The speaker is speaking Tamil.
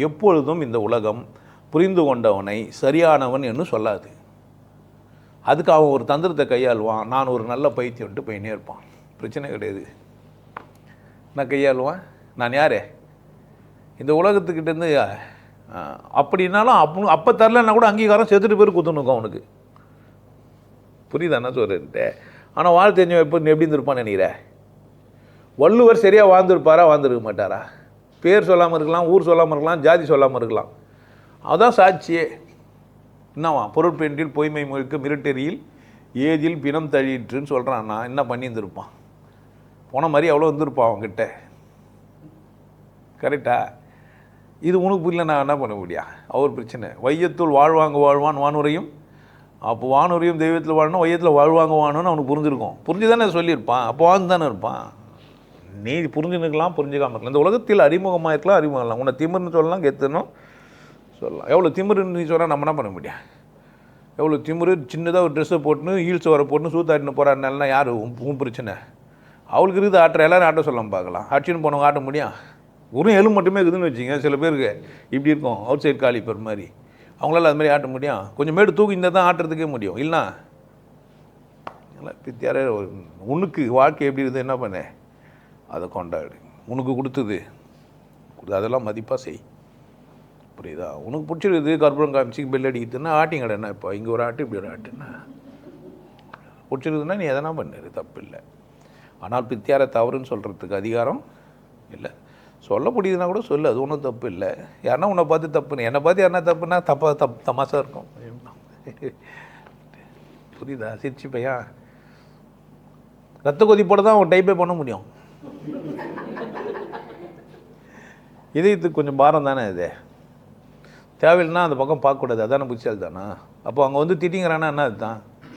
எப்பொழுதும் இந்த உலகம் புரிந்து கொண்டவனை சரியானவன் என்று சொல்லாது. அதுக்கு அவன் ஒரு தந்திரத்தை கையாளுவான். நான் ஒரு நல்ல பைத்தியம்ட்டு போயினே இருப்பான். பிரச்சனை கிடையாது. நான் கையாளுவான். நான் யார் இந்த உலகத்துக்கிட்டேருந்து? அப்படின்னாலும் அப்போ தரலன்னா கூட அங்கீகாரம் செத்துட்டு பேர் குத்துணுக்கும் அவனுக்கு. புரியுதா என்ன சொல்கிறேன்ட்டு? ஆனால் வாழ் தெரிஞ்சவன் எப்போ எப்படி இருந்திருப்பான்னு நினைக்கிறேன்? வள்ளுவர் சரியாக வாழ்ந்துருப்பாரா, வாழ்ந்துருக்க மாட்டாரா? பேர் சொல்லாமல் இருக்கலாம், ஊர் சொல்லாமல் இருக்கலாம், ஜாதி சொல்லாமல் இருக்கலாம். அதான் சாட்சியே. என்னவா பொருட்பெண்டில் பொய்மை முழுக்க மிரட்டெறியில் ஏதில் பிணம் தழிட்டுன்னு சொல்கிறான்னா என்ன பண்ணியிருந்திருப்பான்? போன மாதிரி அவ்வளோ வந்துருப்பான் அவங்ககிட்ட. கரெக்டா? இது உனக்கு புரியல, நான் என்ன பண்ண முடியா? அவர் பிரச்சனை. வையத்துள் வாழ்வாங்க வாழ்வான் வானுரையும். அப்போ வானுரையும் தெய்வத்தில் வாழணும், வையத்தில் வாழ்வாங்க வாழணும்னு அவனுக்கு புரிஞ்சிருக்கும். புரிஞ்சு தானே சொல்லியிருப்பான். அப்போ வாழ்ந்து தானே இருப்பான். நீ புரிஞ்சுன்னுக்கலாம், புரிஞ்சுக்காமல் இருக்கலாம். இந்த உலகத்தில் அறிமுகமாக இருக்கலாம், அறிமுகம் இல்லை. உன்னை திமிர்னு சொல்லலாம், கெத்துணும் சொல்லலாம். எவ்வளோ திமிருன்னு நீ சொன்னால் நம்ம என்ன பண்ண முடியும்? எவ்வளோ திமிரு. சின்னதாக ஒரு ட்ரெஸ்ஸை போட்டுன்னு ஹீல்ஸ் வர போட்டுன்னு சூத்தாட்டின்னு போகிறாருனாலனா யார் உன் பிரச்சனை? அவளுக்கு இருக்குது ஆட்டுற, எல்லோரும் ஆட்ட சொல்லாமல் பார்க்கலாம். ஆட்சின்னு போனவங்க ஆட்ட முடியும்? ஒரு எலும்பு மட்டுமே இருக்குதுன்னு வச்சுங்க. சில பேருக்கு இப்படி இருக்கும், அவுட் சைட் காலிப்பர் மாதிரி. அவங்களால அது மாதிரி ஆட்ட முடியும்? கொஞ்சம் மேடு தூக்கி இருந்தால் தான் ஆட்டுறதுக்கே முடியும். இல்லைனா பித்தியாரே. உனக்கு வாழ்க்கை எப்படி இருக்குது, என்ன பண்ண? அதை கொண்டாடு. உனக்கு கொடுத்தது அதெல்லாம் மதிப்பாக செய். புரியுதா? உனக்கு பிடிச்சிருக்குது கற்பூரம் காமிச்சு பெல் அடிக்கிறதுன்னா ஆட்டிங்கடா. என்ன இப்போ இங்கே ஒரு ஆட்டு இப்படி ஒரு ஆட்டுன்னா பிடிச்சிருக்குதுன்னா நீ எதனா பண்ணு, தப்பு இல்லை. ஆனால் பித்தியாரை தவறுன்னு சொல்கிறதுக்கு அதிகாரம் இல்லை. சொல்ல முடியுதுன்னா கூட சொல்லு, அது ஒன்றும் தப்பு இல்லை. யாருன்னா உன்னை பார்த்து தப்புன்னு, என்னை பார்த்து யாருன்னா தப்புன்னா தமாசாக இருக்கும். புரியுதா? சிரிச்சு பையா ரத்த கொதிப்போட தான் அவன் டைப்பே பண்ண முடியும். இதயத்துக்கு கொஞ்சம் பாரம் தானே இது. தேவையில்லைன்னா அந்த பக்கம் பார்க்கக்கூடாது. அதானே புத்திசாலி தானா? அப்போ அங்கே வந்து திட்டிங்கிறானா என்ன அதுதான்?